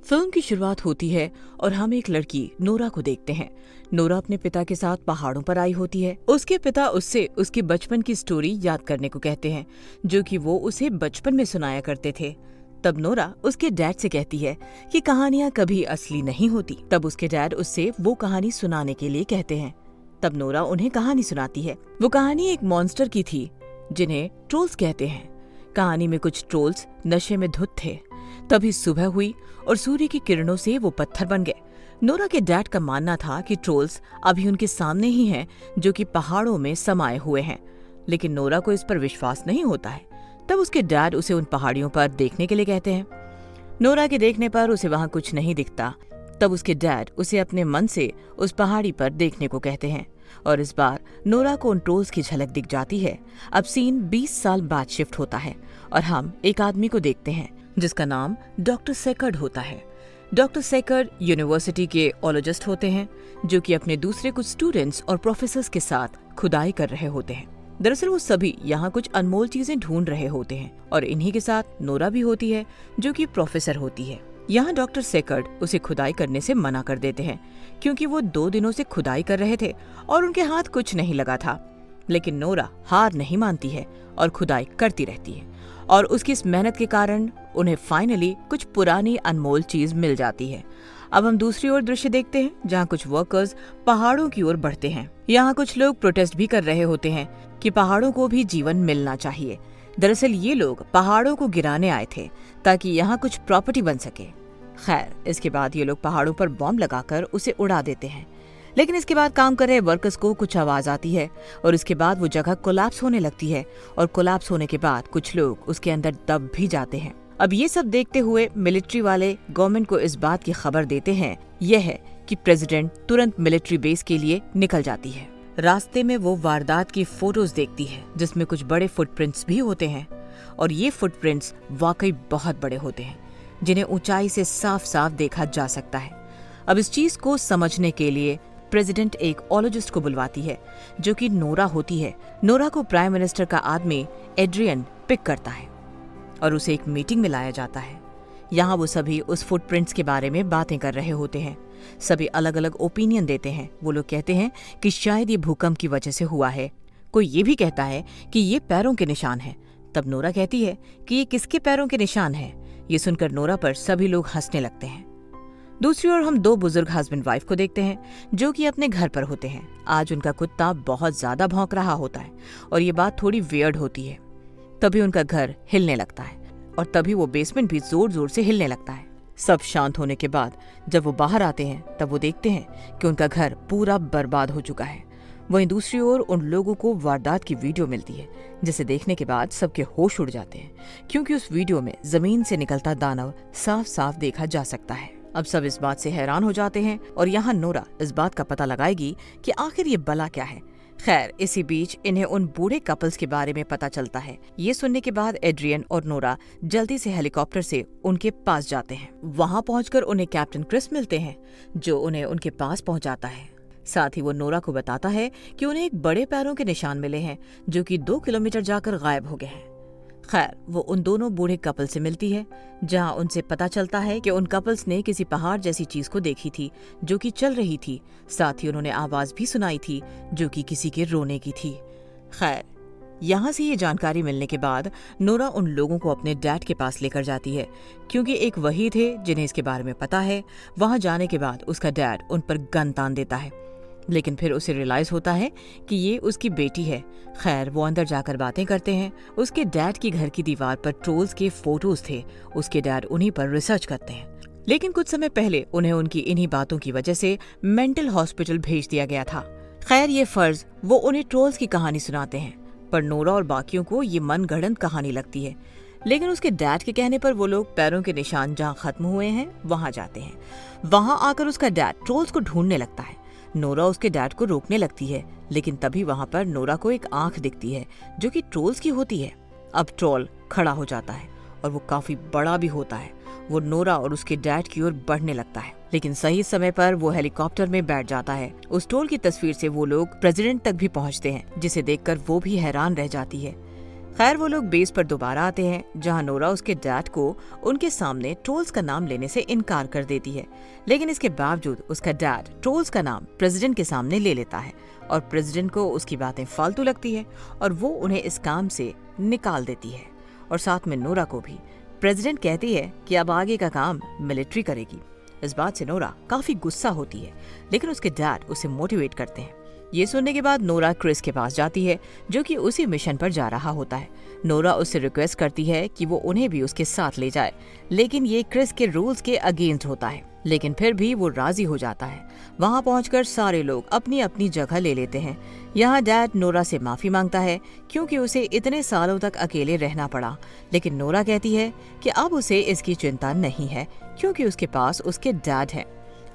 Film की शुरुआत होती है और हम एक लड़की नोरा को देखते हैं। नोरा अपने पिता के साथ पहाड़ों पर आई होती है। उसके पिता उससे उसके बचपन की स्टोरी याद करने को कहते हैं, जो कि वो उसे बचपन में सुनाया करते थे। तब नोरा उसके डैड से कहती है कि कहानियां कभी असली नहीं होती। तब उसके डैड उससे वो कहानी सुनाने के लिए कहते हैं। तब नोरा उन्हें कहानी सुनाती है। वो कहानी एक मॉन्स्टर की थी जिन्हें ट्रोल्स कहते हैं। कहानी में कुछ ट्रोल्स नशे में धुत थे। तभी सुबह हुई और सूर्य की किरणों से वो पत्थर बन गए। नोरा के डैड का मानना था कि ट्रोल्स अभी उनके सामने ही हैं, जो कि पहाड़ों में समाये हुए हैं। लेकिन नोरा को इस पर विश्वास नहीं होता है। तब उसके डैड उसे उन पहाड़ियों पर देखने के लिए कहते हैं। नोरा के देखने पर उसे वहां कुछ नहीं दिखता। तब उसके डैड उसे अपने मन से उस पहाड़ी पर देखने को कहते हैं और इस बार नोरा को उन ट्रोल्स की झलक दिख जाती है। अब सीन 20 साल बाद शिफ्ट होता है और हम एक आदमी को देखते हैं जिसका नाम डॉक्टर सेकर्ड होता है। डॉक्टर सेकर्ड यूनिवर्सिटी के ओलॉजिस्ट होते हैं, जो कि अपने दूसरे कुछ स्टूडेंट्स और प्रोफेसर्स के साथ खुदाई कर रहे होते हैं। दरअसल वो सभी यहाँ कुछ अनमोल चीजें ढूंढ रहे होते हैं और इन्हीं के साथ नोरा भी होती है, जो कि प्रोफेसर होती है। यहाँ डॉक्टर सेकर्ड उसे खुदाई करने से मना कर देते हैं, क्योंकि वो 2 दिनों से खुदाई कर रहे थे और उनके हाथ कुछ नहीं लगा था। लेकिन नोरा हार नहीं मानती है और खुदाई करती रहती है और उसकी इस मेहनत के कारण उन्हें फाइनली कुछ पुरानी अनमोल चीज मिल जाती है। अब हम दूसरी ओर दृश्य देखते हैं, जहाँ कुछ वर्कर्स पहाड़ों की ओर बढ़ते हैं। यहाँ कुछ लोग प्रोटेस्ट भी कर रहे होते हैं कि पहाड़ों को भी जीवन मिलना चाहिए। दरअसल ये लोग पहाड़ों को गिराने आए थे ताकि यहाँ कुछ प्रॉपर्टी बन सके। खैर, इसके बाद ये लोग पहाड़ों पर बॉम्ब लगाकर उसे उड़ा देते हैं। लेकिन इसके बाद काम कर रहे वर्कर्स को कुछ आवाज आती है और इसके बाद वो जगह कोलैप्स होने लगती है और कोलैप्स होने के बाद कुछ लोग उसके अंदर दब भी जाते हैं। अब ये सब देखते हुए मिलिट्री वाले गवर्नमेंट को इस बात की खबर देते हैं, यह है कि प्रेसिडेंट तुरंत मिलिट्री बेस के लिए निकल जाती है। रास्ते में वो वारदात की फोटोज देखती है, जिसमें कुछ बड़े फुटप्रिंट्स भी होते हैं और ये फुटप्रिंट्स वाकई बहुत बड़े होते हैं, जिन्हें ऊंचाई से साफ साफ देखा जा सकता है। अब इस चीज को समझने के लिए प्रेसिडेंट एक ओलॉजिस्ट को बुलवाती है, जो कि नोरा होती है। नोरा को प्राइम मिनिस्टर का आदमी एड्रियन पिक करता है और उसे एक मीटिंग में लाया जाता है। यहाँ वो सभी उस फुटप्रिंट्स के बारे में बातें कर रहे होते हैं। सभी अलग अलग ओपिनियन देते हैं। वो लोग कहते हैं कि शायद ये भूकंप की वजह से हुआ है। कोई ये भी कहता है कि ये पैरों के निशान है। तब नोरा कहती है कि ये किसके पैरों के निशान है। ये सुनकर नोरा पर सभी लोग हंसने लगते हैं। दूसरी ओर हम 2 बुजुर्ग हस्बैंड वाइफ को देखते हैं, जो कि अपने घर पर होते हैं। आज उनका कुत्ता बहुत ज्यादा भौंक रहा होता है और ये बात थोड़ी वियर्ड होती है। तभी उनका घर हिलने लगता है और तभी वो बेसमेंट भी जोर जोर से हिलने लगता है। सब शांत होने के बाद जब वो बाहर आते हैं, तब वो देखते हैं कि उनका घर पूरा बर्बाद हो चुका है। वहीं दूसरी ओर उन लोगों को वारदात की वीडियो मिलती है, जिसे देखने के बाद सबके होश उड़ जाते हैं, क्योंकि उस वीडियो में जमीन से निकलता दानव साफ साफ देखा जा सकता है। अब सब इस बात से हैरान हो जाते हैं और यहाँ नोरा इस बात का पता लगाएगी कि आखिर ये बला क्या है। खैर, इसी बीच इन्हें उन बूढ़े कपल्स के बारे में पता चलता है। ये सुनने के बाद एड्रियन और नोरा जल्दी से हेलीकॉप्टर से उनके पास जाते हैं। वहाँ पहुंचकर उन्हें कैप्टन क्रिस मिलते हैं, जो उन्हें उनके पास पहुंचाता है। साथ ही वो नोरा को बताता है कि उन्हें एक बड़े पैरों के निशान मिले हैं, जो कि 2 किलोमीटर जाकर गायब हो गए हैं। खैर, वो उन दोनों बूढ़े कपल से मिलती है, जहां उनसे पता चलता है कि उन कपल्स ने किसी पहाड़ जैसी चीज को देखी थी, जो कि चल रही थी। साथ ही उन्होंने आवाज भी सुनाई थी, जो कि किसी के रोने की थी। खैर, यहाँ से ये जानकारी मिलने के बाद नोरा उन लोगों को अपने डैड के पास लेकर जाती है, क्योंकि एक वही थे जिन्हें इसके बारे में पता है। वहां जाने के बाद उसका डैड उन पर गन तान देता है, लेकिन फिर उसे रियलाइज होता है कि ये उसकी बेटी है। खैर, वो अंदर जाकर बातें करते हैं। उसके डैड की घर की दीवार पर ट्रोल्स के फोटोज थे। उसके डैड उन्हीं पर रिसर्च करते हैं, लेकिन कुछ समय पहले उन्हें उनकी इन्हीं बातों की वजह से मेंटल हॉस्पिटल भेज दिया गया था। खैर, ये फर्ज वो उन्हें ट्रोल्स की कहानी सुनाते हैं, पर नोरा और बाकियों को ये मनगढ़ंत कहानी लगती है। लेकिन उसके डैड के कहने पर वो लोग पैरों के निशान जहाँ खत्म हुए हैं वहां जाते हैं। वहां आकर उसका डैड ट्रोल्स को ढूंढने लगता है। नोरा उसके डैड को रोकने लगती है, लेकिन तभी वहां पर नोरा को एक आंख दिखती है, जो कि ट्रोल्स की होती है। अब ट्रोल खड़ा हो जाता है और वो काफी बड़ा भी होता है। वो नोरा और उसके डैड की ओर बढ़ने लगता है, लेकिन सही समय पर वो हेलीकॉप्टर में बैठ जाता है। उस ट्रोल की तस्वीर से वो लोग प्रेसिडेंट तक भी पहुंचते हैं, जिसे देखकर वो भी हैरान रह जाती है। खैर वो लोग बेस पर दोबारा आते हैं, जहां नोरा उसके डैड को उनके सामने ट्रोल्स का नाम लेने से इनकार कर देती है। लेकिन इसके बावजूद उसका डैड ट्रोल्स का नाम प्रेसिडेंट के सामने ले लेता है और प्रेसिडेंट को उसकी बातें फालतू लगती है और वो उन्हें इस काम से निकाल देती है और साथ में नोरा को भी। प्रेसिडेंट कहती है कि अब आगे का काम मिलिट्री करेगी। इस बात से नोरा काफी गुस्सा होती है, लेकिन उसके डैड उसे मोटिवेट करते हैं। ये सुनने के बाद नोरा क्रिस के पास जाती है, जो कि उसी मिशन पर जा रहा होता है। नोरा उससे रिक्वेस्ट करती है कि वो उन्हें भी उसके साथ ले जाए, लेकिन ये क्रिस के रूल्स के अगेंस्ट होता है। लेकिन फिर भी वो राजी हो जाता है। वहां पहुंचकर सारे लोग अपनी अपनी जगह ले लेते हैं। यहाँ डैड नोरा से माफी मांगता है क्योंकि उसे इतने सालों तक अकेले रहना पड़ा, लेकिन नोरा कहती है कि अब उसे इसकी चिंता नहीं है क्योंकि उसके पास उसके डैड है।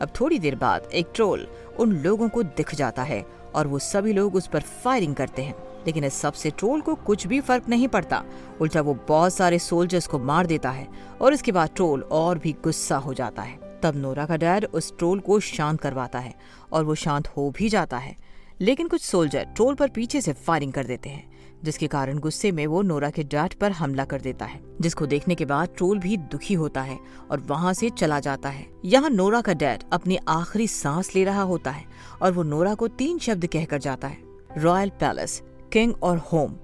अब थोड़ी देर बाद एक ट्रोल उन लोगों को दिख जाता है और वो सभी लोग उस पर फायरिंग करते हैं, लेकिन इस सबसे ट्रोल को कुछ भी फर्क नहीं पड़ता। उल्टा वो बहुत सारे सोल्जर्स को मार देता है और इसके बाद ट्रोल और भी गुस्सा हो जाता है। तब नोरा का डैड उस ट्रोल को शांत करवाता है और वो शांत हो भी जाता है, लेकिन कुछ सोल्जर ट्रोल पर पीछे से फायरिंग कर देते हैं, जिसके कारण गुस्से में वो नोरा के डैड पर हमला कर देता है, जिसको देखने के बाद ट्रोल भी दुखी होता है और वहाँ से चला जाता है। यहाँ नोरा का डैड अपनी आखिरी सांस ले रहा होता है और वो नोरा को 3 शब्द कहकर जाता है, रॉयल पैलेस, किंग और होम।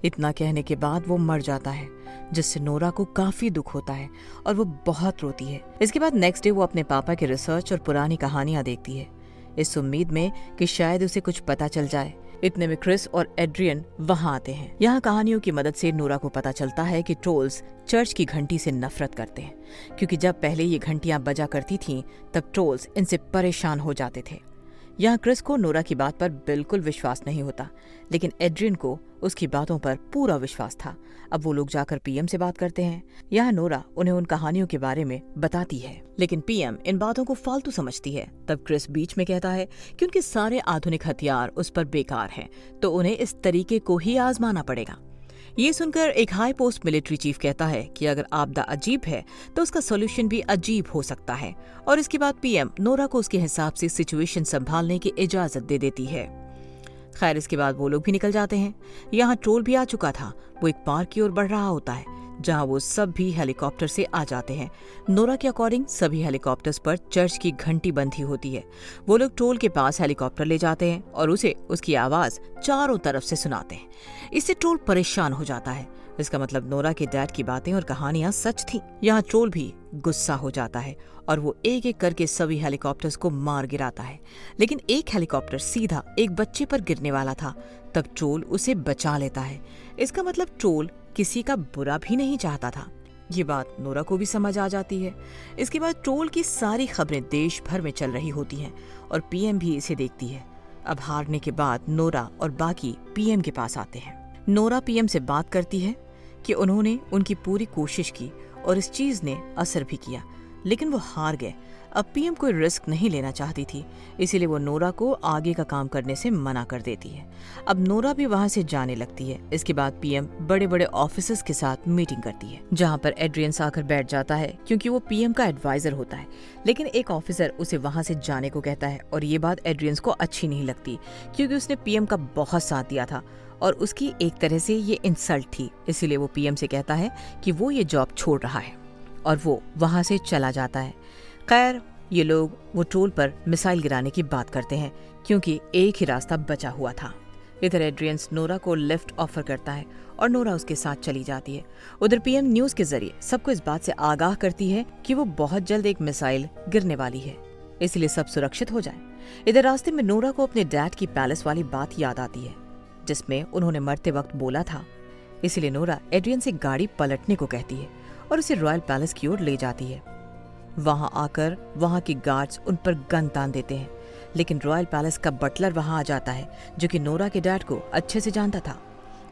इतना कहने के बाद वो मर जाता है, जिससे नोरा को काफी दुख होता है और वो बहुत रोती है। इसके बाद नेक्स्ट डे वो अपने पापा के रिसर्च और पुरानी कहानियां देखती है, इस उम्मीद में कि शायद उसे कुछ पता चल जाए। इतने में क्रिस और एड्रियन वहां आते हैं। यहाँ कहानियों की मदद से नोरा को पता चलता है कि ट्रोल्स चर्च की घंटी से नफरत करते हैं, क्योंकि जब पहले ये घंटियां बजा करती थीं, तब ट्रोल्स इनसे परेशान हो जाते थे। यहाँ क्रिस को नोरा की बात पर बिल्कुल विश्वास नहीं होता, लेकिन एड्रियन को उसकी बातों पर पूरा विश्वास था। अब वो लोग जाकर पीएम से बात करते हैं। यहाँ नोरा उन्हें उन कहानियों के बारे में बताती है, लेकिन पीएम इन बातों को फालतू समझती है। तब क्रिस बीच में कहता है कि उनके सारे आधुनिक हथियार उस पर बेकार हैं, तो उन्हें इस तरीके को ही आजमाना पड़ेगा। ये सुनकर एक हाई पोस्ट मिलिट्री चीफ कहता है कि अगर आपदा अजीब है तो उसका सॉल्यूशन भी अजीब हो सकता है, और इसके बाद पीएम नोरा को उसके हिसाब से सिचुएशन संभालने की इजाजत दे देती है। खैर इसके बाद वो लोग भी निकल जाते हैं। यहाँ ट्रोल भी आ चुका था। वो एक पार्क की ओर बढ़ रहा होता है, जहाँ वो सब भी हेलीकॉप्टर से आ जाते हैं। नोरा के अकॉर्डिंग सभी हेलीकॉप्टर्स पर चर्च की घंटी बंधी होती है। वो लोग ट्रोल के पास हेलीकॉप्टर ले जाते हैं और उसे उसकी आवाज चारों तरफ से सुनाते हैं। इससे ट्रोल परेशान हो जाता है। इसका मतलब नोरा के डैड की बातें और कहानियां सच थी। यहाँ ट्रोल भी गुस्सा हो जाता है और वो एक एक करके सभी हेलीकॉप्टर्स को मार गिराता है, लेकिन एक हेलीकॉप्टर सीधा एक बच्चे पर गिरने वाला था। तब ट्रोल उसे बचा लेता है। इसका मतलब ट्रोल किसी का बुरा भी नहीं चाहता था। ये बात नोरा को भी समझ आ जाती है। इसके बाद ट्रोल की सारी खबरें देश भर में चल रही होती हैं और पीएम भी इसे देखती है। अब हारने के बाद नोरा और बाकी पीएम के पास आते हैं। नोरा पीएम से बात करती है कि उन्होंने उनकी पूरी कोशिश की और इस चीज ने असर भी किया, लेकिन वो हार गए। अब पीएम कोई रिस्क नहीं लेना चाहती थी, इसीलिए वो नोरा को आगे का काम करने से मना कर देती है। अब नोरा भी वहां से जाने लगती है। इसके बाद पीएम बड़े बड़े ऑफिसर्स के साथ मीटिंग करती है, जहां पर एड्रियन आकर बैठ जाता है क्योंकि वो पीएम का एडवाइजर होता है। लेकिन एक ऑफिसर उसे वहां से जाने को कहता है और ये बात एड्रियन को अच्छी नहीं लगती, क्योंकि उसने पीएम का बहुत साथ दिया था और उसकी एक तरह से ये इंसल्ट थी। इसीलिए वो पीएम से कहता है कि वो ये जॉब छोड़ रहा है और वो वहां से चला जाता है। खैर ये लोग वो ट्रोल पर मिसाइल गिराने की बात करते हैं, क्योंकि एक ही रास्ता बचा हुआ था। इधर एड्रियंस नोरा को लिफ्ट ऑफर करता है और नोरा उसके साथ चली जाती है। उधर पीएम न्यूज के जरिए सबको इस बात से आगाह करती है कि वो बहुत जल्द एक मिसाइल गिरने वाली है, इसलिए सब सुरक्षित हो जाए। इधर रास्ते में नोरा को अपने डैड की पैलेस वाली बात याद आती है, जिसमें उन्होंने मरते वक्त बोला था। इसलिए नोरा एड्रियन से गाड़ी पलटने को कहती है और उसे रॉयल पैलेस की ओर ले जाती है। वहां आकर वहां के गार्ड्स उन पर गन तान देते हैं, लेकिन रॉयल पैलेस का बटलर वहां आ जाता है, जो कि नोरा के डैड को अच्छे से जानता था।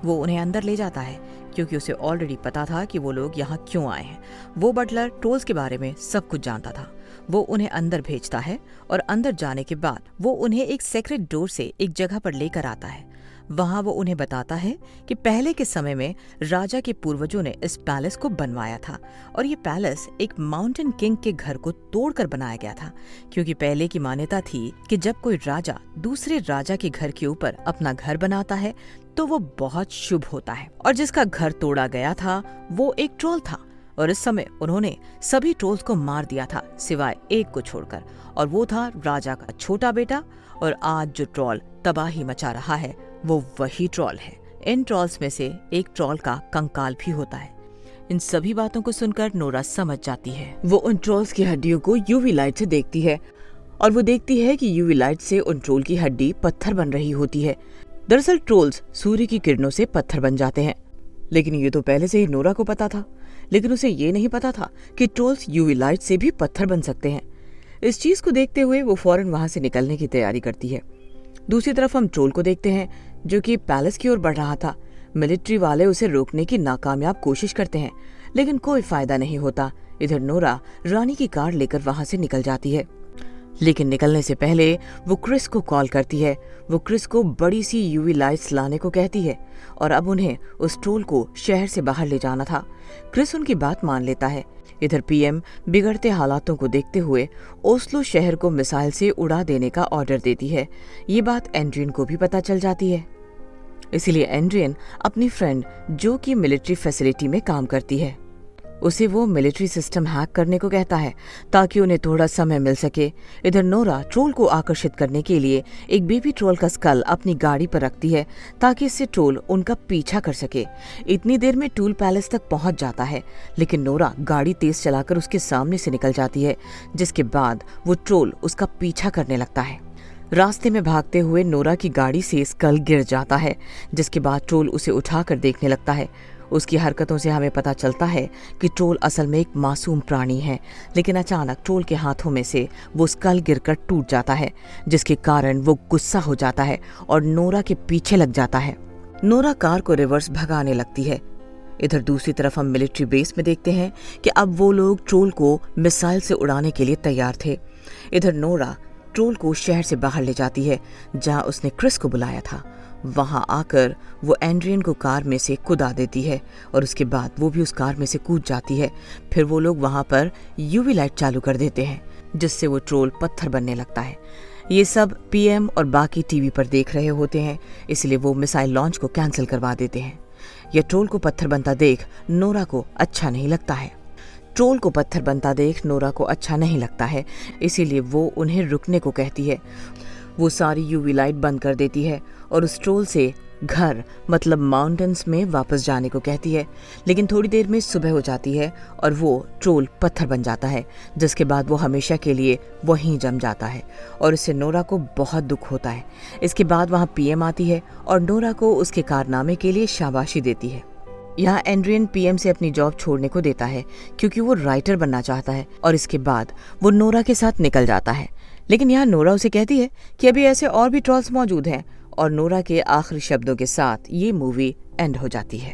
वो उन्हें अंदर ले जाता है क्योंकि उसे ऑलरेडी पता था कि वो लोग यहाँ क्यों आए हैं। वो बटलर ट्रोल्स के बारे में सब कुछ जानता था। वो उन्हें अंदर भेजता है और अंदर जाने के बाद वो उन्हें एक सीक्रेट डोर से एक जगह पर लेकर आता है। वहाँ वो उन्हें बताता है कि पहले के समय में राजा के पूर्वजों ने इस पैलेस को बनवाया था और ये पैलेस एक माउंटेन किंग के घर को तोड़कर बनाया गया था, क्योंकि पहले की मान्यता थी कि जब कोई राजा दूसरे राजा के घर के ऊपर अपना घर बनाता है तो वो बहुत शुभ होता है। और जिसका घर तोड़ा गया था वो एक ट्रोल था और इस समय उन्होंने सभी ट्रोल्स को मार दिया था सिवाय एक को छोड़कर, और वो था राजा का छोटा बेटा। और आज जो ट्रोल तबाही मचा रहा है वो वही ट्रोल है। इन ट्रोल्स में से एक ट्रोल का कंकाल भी होता है। इन सभी बातों को सुनकर नोरा समझ जाती है। वो उन ट्रोल्स की हड्डियों को यूवी लाइट से देखती है और वो देखती है कि यूवी लाइट से उन ट्रोल की हड्डी पत्थर बन रही होती है। दरअसल ट्रोल्स सूर्य की किरणों से पत्थर बन जाते हैं, लेकिन ये तो पहले से ही नोरा को पता था, लेकिन उसे ये नहीं पता था कि ट्रोल्स यूवी लाइट से भी पत्थर बन सकते हैं। इस चीज को देखते हुए वो फौरन वहां से निकलने की तैयारी करती है। दूसरी तरफ हम ट्रोल को देखते हैं जो कि पैलेस की ओर बढ़ रहा था। मिलिट्री वाले उसे रोकने की नाकामयाब कोशिश करते हैं, लेकिन कोई फायदा नहीं होता। इधर नोरा रानी की कार लेकर वहां से निकल जाती है, लेकिन निकलने से पहले वो क्रिस को कॉल करती है। वो क्रिस को बड़ी सी यूवी लाइट्स लाने को कहती है और अब उन्हें उस ट्रोल को शहर से बाहर ले जाना था। क्रिस उनकी बात मान लेता है। इधर पीएम बिगड़ते हालातों को देखते हुए ओस्लो शहर को मिसाइल से उड़ा देने का ऑर्डर देती है। ये बात एंड्रियन को भी पता चल जाती है, इसीलिए एंड्रियन अपनी फ्रेंड जो कि मिलिट्री फैसिलिटी में काम करती है उसे वो मिलिट्री सिस्टम हैक करने को कहता है ताकि उन्हें थोड़ा समय मिल सके। इधर नोरा ट्रोल को आकर्षित करने के लिए एक बेबी ट्रोल का स्कल अपनी गाड़ी पर रखती है ताकि इससे ट्रोल उनका पीछा कर सके। इतनी देर में टूल पैलेस तक पहुंच जाता है, लेकिन नोरा गाड़ी तेज चलाकर उसके सामने से निकल जाती है, जिसके बाद वो ट्रोल उसका पीछा करने लगता है। रास्ते में भागते हुए नोरा की गाड़ी से स्कल गिर जाता है, जिसके बाद ट्रोल उसे उठाकर देखने लगता है। उसकी हरकतों से हमें पता चलता है कि ट्रोल असल में एक मासूम प्राणी है, लेकिन अचानक ट्रोल के हाथों में से वो स्कल गिरकर टूट जाता है, जिसके कारण वो गुस्सा हो जाता है और नोरा के पीछे लग जाता है। नोरा कार को रिवर्स भगाने लगती है। इधर दूसरी तरफ हम मिलिट्री बेस में देखते हैं कि अब वो लोग ट्रोल को मिसाइल से उड़ाने के लिए तैयार थे। इधर नोरा ट्रोल को शहर से बाहर ले जाती है जहां उसने क्रिस को बुलाया था। वहां आकर वो एंड्रियन को कार में से कूदा देती है और उसके बाद वो भी उस कार में से कूद जाती है। फिर वो लोग वहां पर यूवी लाइट चालू कर देते हैं, जिससे वो ट्रोल पत्थर बनने लगता है। ये सब पीएम और बाकी टीवी पर देख रहे होते हैं, इसलिए वो मिसाइल लॉन्च को कैंसिल करवा देते हैं। यह ट्रोल को पत्थर बनता देख नोरा को अच्छा नहीं लगता है। ट्रोल को पत्थर बनता देख नोरा को अच्छा नहीं लगता है, इसीलिए वो उन्हें रुकने को कहती है। वो सारी यूवी लाइट बंद कर देती है और उस ट्रोल से घर मतलब माउंटेन्स में वापस जाने को कहती है। लेकिन थोड़ी देर में सुबह हो जाती है और वो ट्रोल पत्थर बन जाता है, जिसके बाद वो हमेशा के लिए वहीं जम जाता है और इससे नोरा को बहुत दुख होता है। इसके बाद वहाँ पीएम आती है और नोरा को उसके कारनामे के लिए शाबाशी देती है। यहाँ एंड्रियन पीएम से अपनी जॉब छोड़ने को देता है क्योंकि वो राइटर बनना चाहता है और इसके बाद वो नोरा के साथ निकल जाता है। लेकिन यहाँ नोरा उसे कहती है कि अभी ऐसे और भी ट्रोल्स मौजूद हैं और नोरा के आखिरी शब्दों के साथ ये मूवी एंड हो जाती है।